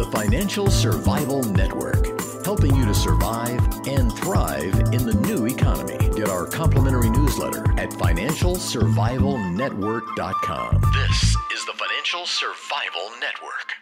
the Financial Survival Network, helping you to survive and thrive in the new economy. Get our complimentary newsletter at financialsurvivalnetwork.com. This is the Financial Survival Network.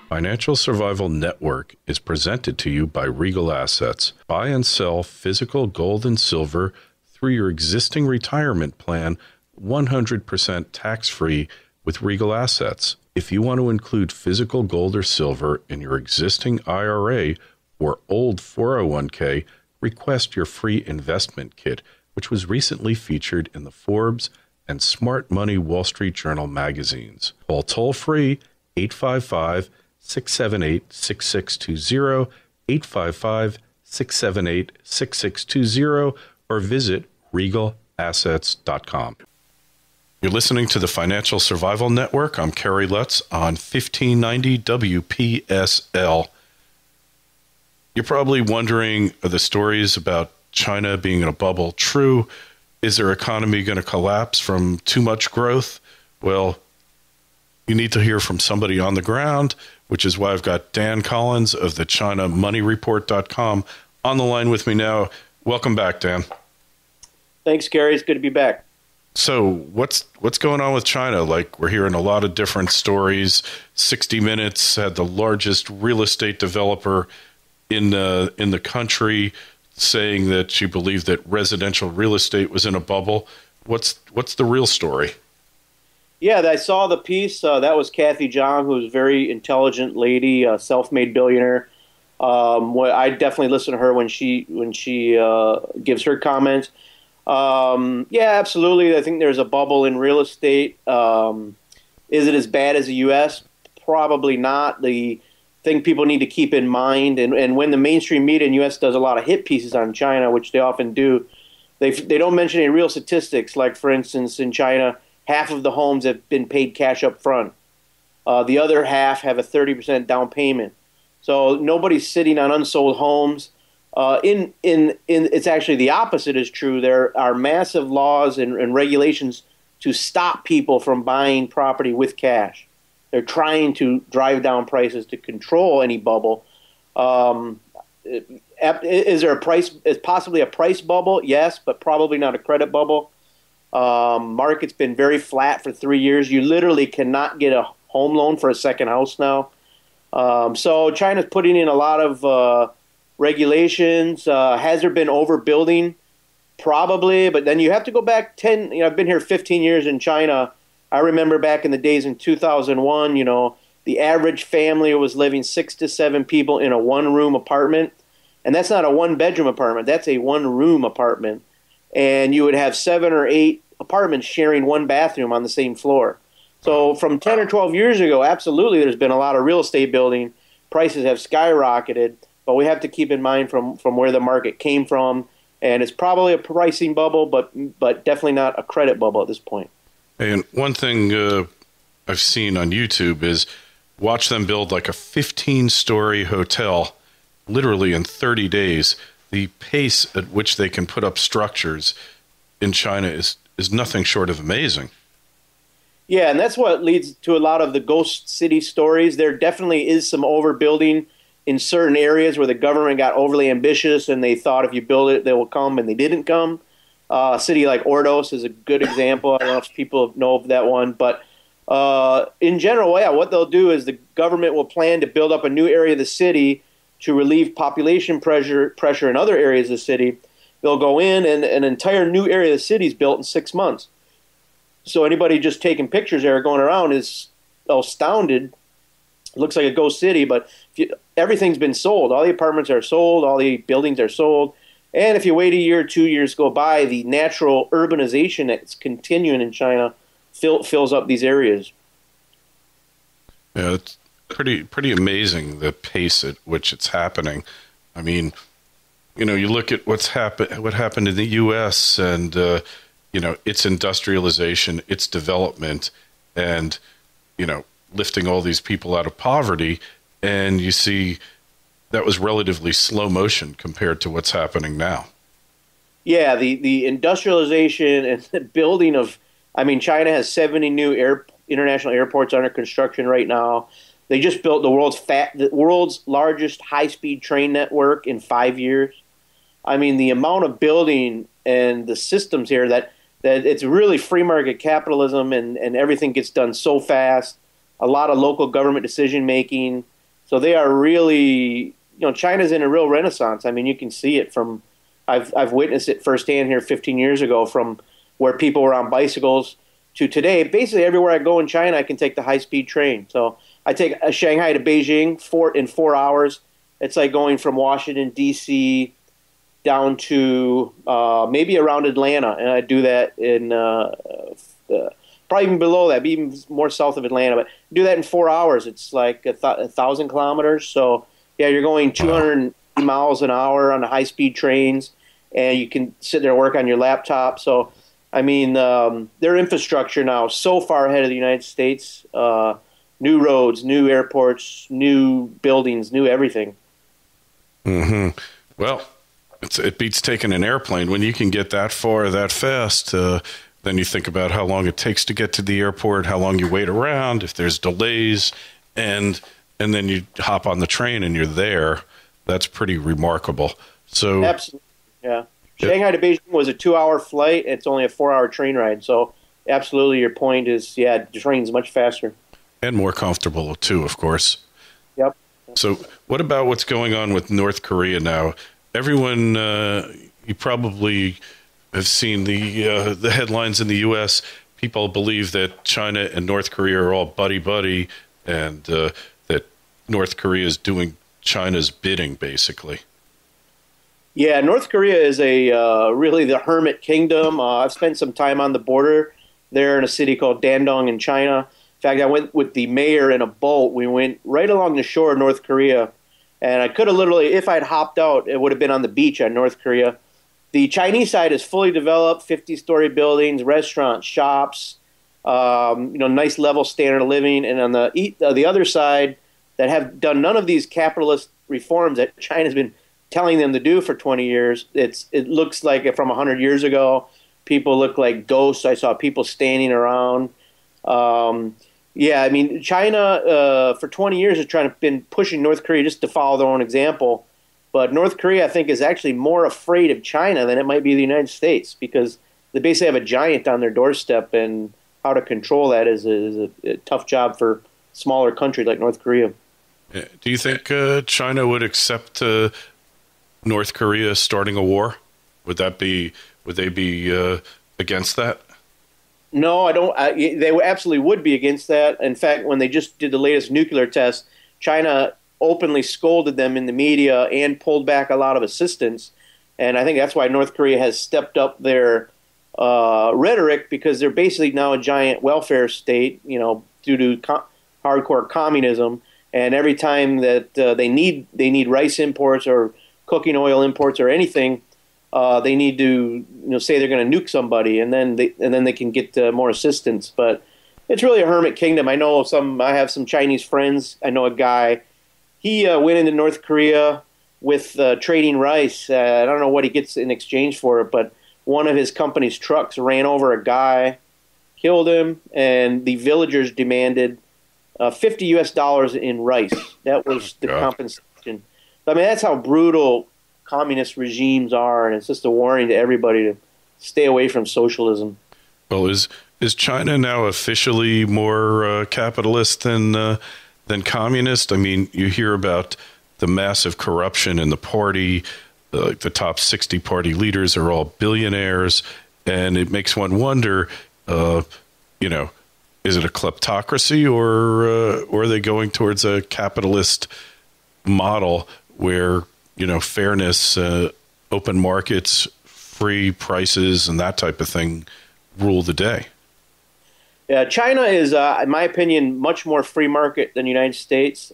Financial Survival Network is presented to you by Regal Assets. Buy and sell physical gold and silver through your existing retirement plan, 100% tax-free with Regal Assets. If you want to include physical gold or silver in your existing IRA or old 401k, request your free investment kit, which was recently featured in the Forbes and Smart Money Wall Street Journal magazines. Call toll-free 855-678-6620, 855-678-6620, or visit regalassets.com. You're listening to the Financial Survival Network. I'm Kerry Lutz on 1590 WPSL. You're probably wondering, are the stories about China being in a bubble true? Is their economy going to collapse from too much growth? Well, you need to hear from somebody on the ground, which is why I've got Dan Collins of the ChinaMoneyReport.com on the line with me now. Welcome back, Dan. Thanks, Kerry. It's good to be back. So what's going on with China? Like, we're hearing a lot of different stories. 60 Minutes had the largest real estate developer in the country saying that she believed that residential real estate was in a bubble. What's the real story? Yeah, I saw the piece. That was Kathy Zhang, who's a very intelligent lady, a self-made billionaire. I definitely listen to her when she gives her comments. Yeah, absolutely. I think there's a bubble in real estate. Is it as bad as the U.S.? Probably not. The thing people need to keep in mind, and when the mainstream media in the U.S. does a lot of hit pieces on China, which they often do, they don't mention any real statistics. Like, for instance, in China, half of the homes have been paid cash up front. The other half have a 30% down payment. So nobody's sitting on unsold homes. It's actually the opposite is true. There are massive laws and regulations to stop people from buying property with cash. They're trying to drive down prices to control any bubble. Is there possibly a price bubble? Yes, but probably not a credit bubble. Market's been very flat for 3 years. You literally cannot get a home loan for a second house now. So China's putting in a lot of regulations. Has there been overbuilding? Probably, but then you have to go back 10. I've been here 15 years in China. I remember back in the days in 2001, the average family was living 6 to 7 people in a one-room apartment. And that's not a one-bedroom apartment. That's a one-room apartment. And you would have 7 or 8 apartments sharing one bathroom on the same floor. So from 10 or 12 years ago, absolutely, there's been a lot of real estate building. Prices have skyrocketed. But we have to keep in mind from where the market came from. And it's probably a pricing bubble, but definitely not a credit bubble at this point. And one thing I've seen on YouTube is watch them build like a 15-story hotel, literally in 30 days. The pace at which they can put up structures in China is nothing short of amazing. Yeah, and that's what leads to a lot of the ghost city stories. There definitely is some overbuilding in certain areas where the government got overly ambitious and they thought if you build it, they will come, and they didn't come. A city like Ordos is a good example. I don't know if people know of that one. But in general, yeah, what they'll do is the government will plan to build up a new area of the city to relieve population pressure in other areas of the city. They'll go in, and an entire new area of the city is built in 6 months. So anybody just taking pictures there going around is astounded. It looks like a ghost city, but everything's been sold. All the apartments are sold. All the buildings are sold. And if you wait a year, 2 years go by, the natural urbanization that's continuing in China fills up these areas. Yeah, it's pretty amazing the pace at which it's happening. I mean, you look at what happened in the U.S. and its industrialization, its development, and lifting all these people out of poverty, and you see that was relatively slow motion compared to what's happening now. Yeah, the industrialization and the building of, China has 70 new international airports under construction right now. They just built the world's largest high-speed train network in 5 years. I mean, the amount of building and the systems here that it's really free market capitalism, and everything gets done so fast. A lot of local government decision making. So they are really, China's in a real renaissance. I mean, you can see it from, I've witnessed it firsthand here 15 years ago, from where people were on bicycles to today. Basically, everywhere I go in China, I can take the high-speed train. So I take a Shanghai to Beijing in 4 hours. It's like going from Washington, D.C., down to maybe around Atlanta, and I do that in probably even below that, even more south of Atlanta. But do that in 4 hours. It's like 1,000 kilometers. So yeah, you're going 200 miles an hour on the high-speed trains, and you can sit there and work on your laptop. So I mean, their infrastructure now is so far ahead of the United States. New roads, new airports, new buildings, new everything. Mm-hmm. Well, it beats taking an airplane. When you can get that far, that fast, then you think about how long it takes to get to the airport, how long you wait around, if there's delays, and then you hop on the train and you're there. That's pretty remarkable. So, absolutely, yeah. Shanghai to Beijing was a 2-hour flight. It's only a 4-hour train ride. So, absolutely, your point is, yeah, the train's much faster and more comfortable too, of course. Yep. So, what about what's going on with North Korea now? Everyone, you probably have seen the headlines in the U.S. People believe that China and North Korea are all buddy-buddy, and that North Korea is doing China's bidding, basically. Yeah, North Korea is really the hermit kingdom. I've spent some time on the border there in a city called Dandong in China. In fact, I went with the mayor in a boat. We went right along the shore of North Korea. And I could have literally, if I'd hopped out, it would have been on the beach on North Korea. The Chinese side is fully developed, 50-story buildings, restaurants, shops, nice level standard of living. And on the other side, that have done none of these capitalist reforms that China's been telling them to do for 20 years. It looks like from 100 years ago, people look like ghosts. I saw people standing around. Yeah, I mean, China for 20 years has been pushing North Korea just to follow their own example. But North Korea, I think, is actually more afraid of China than it might be the United States, because they basically have a giant on their doorstep, and how to control that is a tough job for smaller countries like North Korea. Do you think China would accept North Korea starting a war? Would they be against that? No, I don't. They absolutely would be against that. In fact, when they just did the latest nuclear test, China openly scolded them in the media and pulled back a lot of assistance. And I think that's why North Korea has stepped up their rhetoric, because they're basically now a giant welfare state, due to hardcore communism. And every time that they need rice imports or cooking oil imports or anything, they need to say they're going to nuke somebody, and then they can get more assistance. But it's really a hermit kingdom. I have some Chinese friends. I know a guy. He went into North Korea with trading rice. I don't know what he gets in exchange for it, but one of his company's trucks ran over a guy, killed him, and the villagers demanded $50 in rice. That was the compensation. I mean, that's how brutal communist regimes are, and it's just a warning to everybody to stay away from socialism. Well, is China now officially more capitalist than communist? I mean, you hear about the massive corruption in the party. The top 60 party leaders are all billionaires, and it makes one wonder, is it a kleptocracy, or are they going towards a capitalist model where fairness, open markets, free prices, and that type of thing rule the day? Yeah, China is, in my opinion, much more free market than the United States.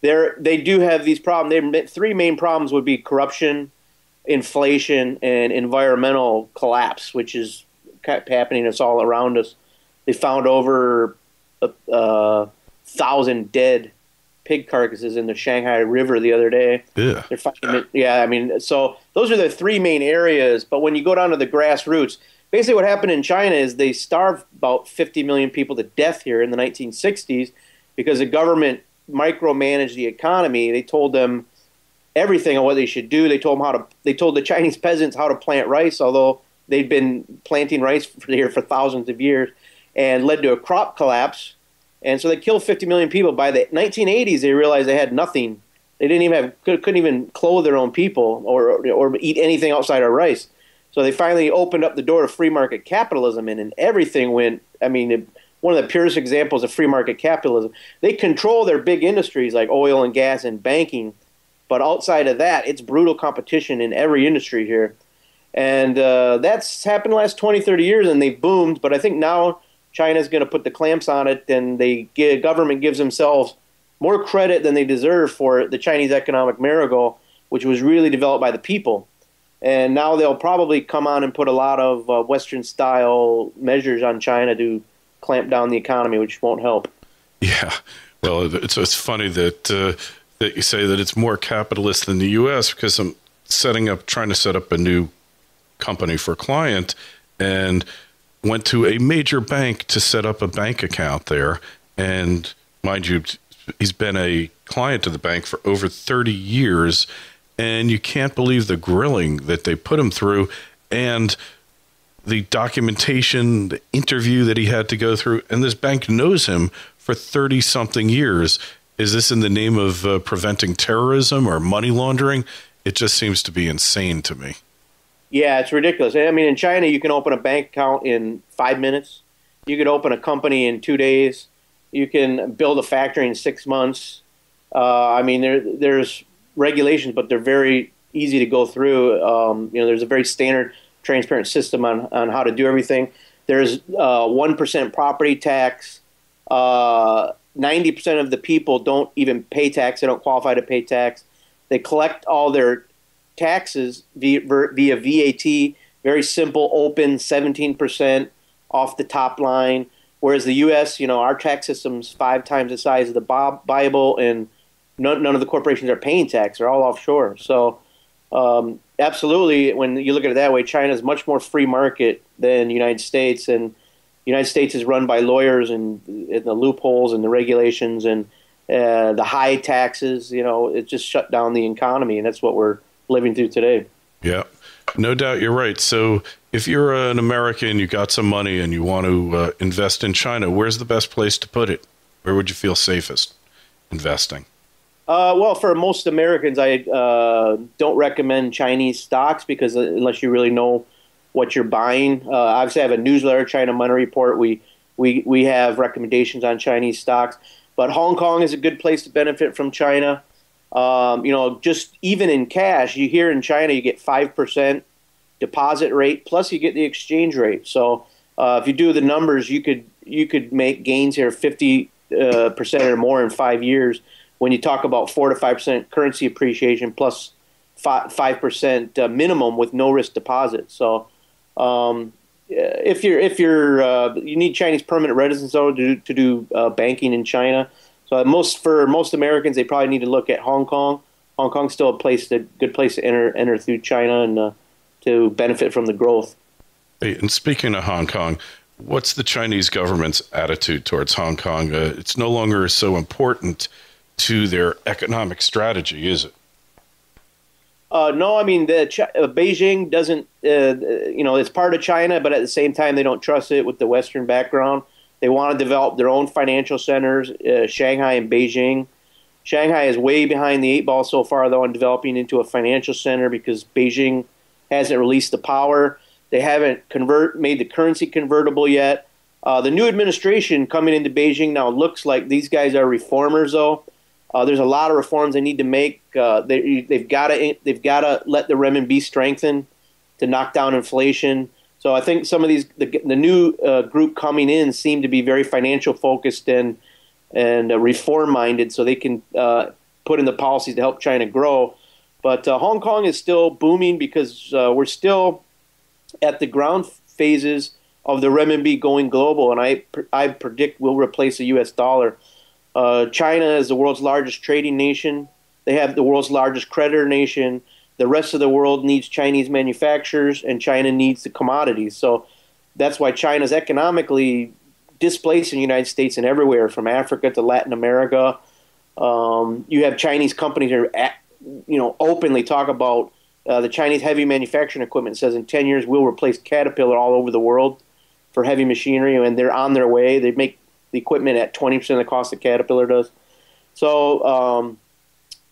They do have these problems. Their three main problems would be corruption, inflation, and environmental collapse, which is happening to us all around us. They found over 1,000 dead pig carcasses in the Shanghai River the other day. Yeah. They're finding it. Yeah, I mean, so those are the three main areas. But when you go down to the grassroots, basically what happened in China is they starved about 50 million people to death here in the 1960s, because the government micromanaged the economy. They told them everything on what they should do. They told the Chinese peasants how to plant rice, although they'd been planting rice here for thousands of years, and led to a crop collapse. And so they killed 50 million people. By the 1980s, they realized they had nothing. They couldn't even clothe their own people or eat anything outside of rice. So they finally opened up the door to free market capitalism, and everything went. I mean, one of the purest examples of free market capitalism. They control their big industries like oil and gas and banking, but outside of that, it's brutal competition in every industry here. And that's happened the last 20, 30 years, and they've boomed. But I think now China's going to put the clamps on it, and government gives themselves more credit than they deserve for the Chinese economic miracle, which was really developed by the people. And now they'll probably come on and put a lot of Western-style measures on China to clamp down the economy, which won't help. Yeah. Well, it's funny that you say that it's more capitalist than the U.S. because I'm trying to set up a new company for a client, and went to a major bank to set up a bank account there. And mind you, he's been a client of the bank for over 30 years, and you can't believe the grilling that they put him through and the documentation, the interview that he had to go through. And this bank knows him for 30-something years. Is this in the name of preventing terrorism or money laundering? It just seems to be insane to me. Yeah, it's ridiculous. I mean, in China, you can open a bank account in 5 minutes. You could open a company in 2 days. You can build a factory in 6 months. I mean, there's regulations, but they're very easy to go through. There's a very standard, transparent system on how to do everything. There's 1% property tax. 90% of the people don't even pay tax. They don't qualify to pay tax. They collect all their taxes via VAT, very simple, open, 17% off the top line. Whereas the U.S., our tax system's 5 times the size of the Bible, and none of the corporations are paying tax. They're all offshore. So absolutely, when you look at it that way, China is much more free market than the United States. And the United States is run by lawyers and the loopholes and the regulations and the high taxes. It just shut down the economy, and that's what we're living through today. Yeah, no doubt you're right. So if you're an American, you got some money and you want to invest in China, where's the best place to put it? Where would you feel safest investing? Well, for most Americans, I don't recommend Chinese stocks because unless you really know what you're buying. Obviously, I have a newsletter, China Money Report. We have recommendations on Chinese stocks. But Hong Kong is a good place to benefit from China. Just even in cash, you hear in China you get 5% deposit rate, plus you get the exchange rate. So if you do the numbers, you could make gains here 50% or more in 5 years. When you talk about 4 to 5% currency appreciation plus 5% minimum with no risk deposit. So if you need Chinese permanent residence though to do banking in China. So for most Americans, they probably need to look at Hong Kong. Hong Kong's still a good place to enter through China and to benefit from the growth. Hey, and speaking of Hong Kong, what's the Chinese government's attitude towards Hong Kong? It's no longer so important to their economic strategy, is it? No, I mean, Beijing doesn't, it's part of China, but at the same time, they don't trust it with the Western background. They want to develop their own financial centers, Shanghai and Beijing. Shanghai is way behind the 8 ball so far, though, in developing into a financial center because Beijing hasn't released the power. They haven't made the currency convertible yet. The new administration coming into Beijing now looks like these guys are reformers, though. There's a lot of reforms they need to make. They've got to let the renminbi strengthen to knock down inflation. So I think some of the new group coming in seem to be very financial focused and reform minded, so they can put in the policies to help China grow. But Hong Kong is still booming because we're still at the ground phases of the renminbi going global, and I predict will replace the U.S. dollar. China is the world's largest trading nation. They have the world's largest creditor nation. The rest of the world needs Chinese manufacturers, and China needs the commodities. So that's why China's economically displacing the United States and everywhere from Africa to Latin America. You have Chinese companies that are, openly talk about the Chinese heavy manufacturing equipment says in 10 years we'll replace Caterpillar all over the world for heavy machinery, and they're on their way. They make the equipment at 20% of the cost that Caterpillar does. So,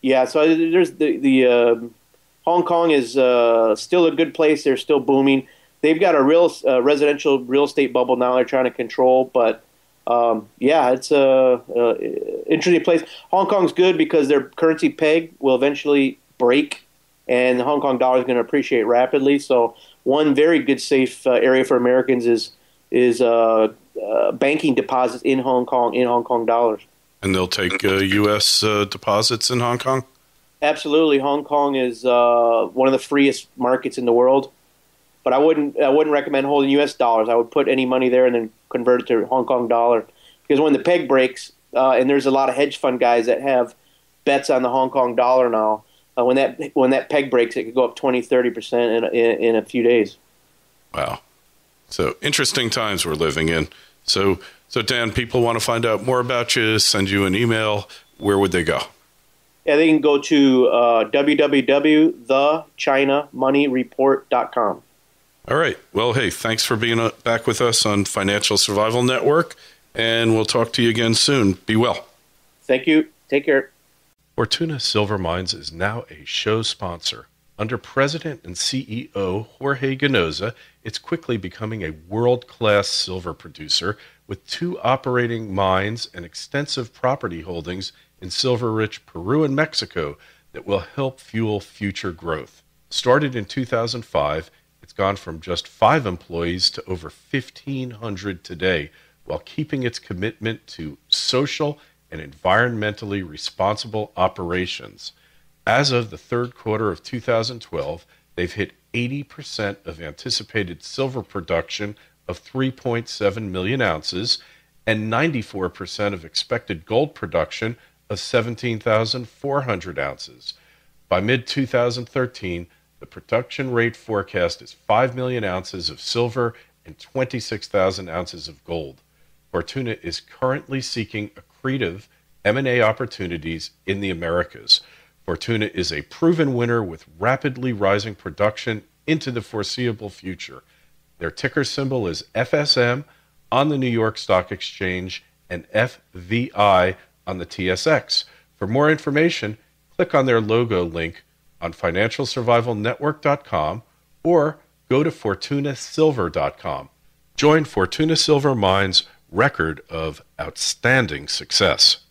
so there's the Hong Kong is still a good place. They're still booming. They've got a real residential real estate bubble now they're trying to control, but it's a interesting place. Hong Kong's good because their currency peg will eventually break, and the Hong Kong dollar is going to appreciate rapidly. So one very good safe area for Americans is banking deposits in Hong Kong dollars. And they'll take U.S. deposits in Hong Kong? Absolutely. Hong Kong is one of the freest markets in the world. But I wouldn't recommend holding U.S. dollars. I would put any money there and then convert it to Hong Kong dollar. Because when the peg breaks, and there's a lot of hedge fund guys that have bets on the Hong Kong dollar now, when that peg breaks, it could go up 20-30% in a few days. Wow. So interesting times we're living in. So Dan, people want to find out more about you, send you an email. Where would they go? Yeah, they can go to www.thechinamoneyreport.com. All right. Well, hey, thanks for being back with us on Financial Survival Network, and we'll talk to you again soon. Be well. Thank you. Take care. Fortuna Silver Mines is now a show sponsor. Under President and CEO Jorge Ganoza, it's quickly becoming a world-class silver producer with 2 operating mines and extensive property holdings in silver-rich Peru and Mexico that will help fuel future growth. Started in 2005, it's gone from just 5 employees to over 1,500 today, while keeping its commitment to social and environmentally responsible operations. As of the third quarter of 2012, they've hit 80% of anticipated silver production of 3.7 million ounces and 94% of expected gold production of 17,400 ounces. By mid-2013, the production rate forecast is 5 million ounces of silver and 26,000 ounces of gold. Fortuna is currently seeking accretive M&A opportunities in the Americas. Fortuna is a proven winner with rapidly rising production into the foreseeable future. Their ticker symbol is FSM on the New York Stock Exchange and FVI on the TSX. For more information, click on their logo link on financialsurvivalnetwork.com or go to fortunasilver.com. Join Fortuna Silver Mines' record of outstanding success.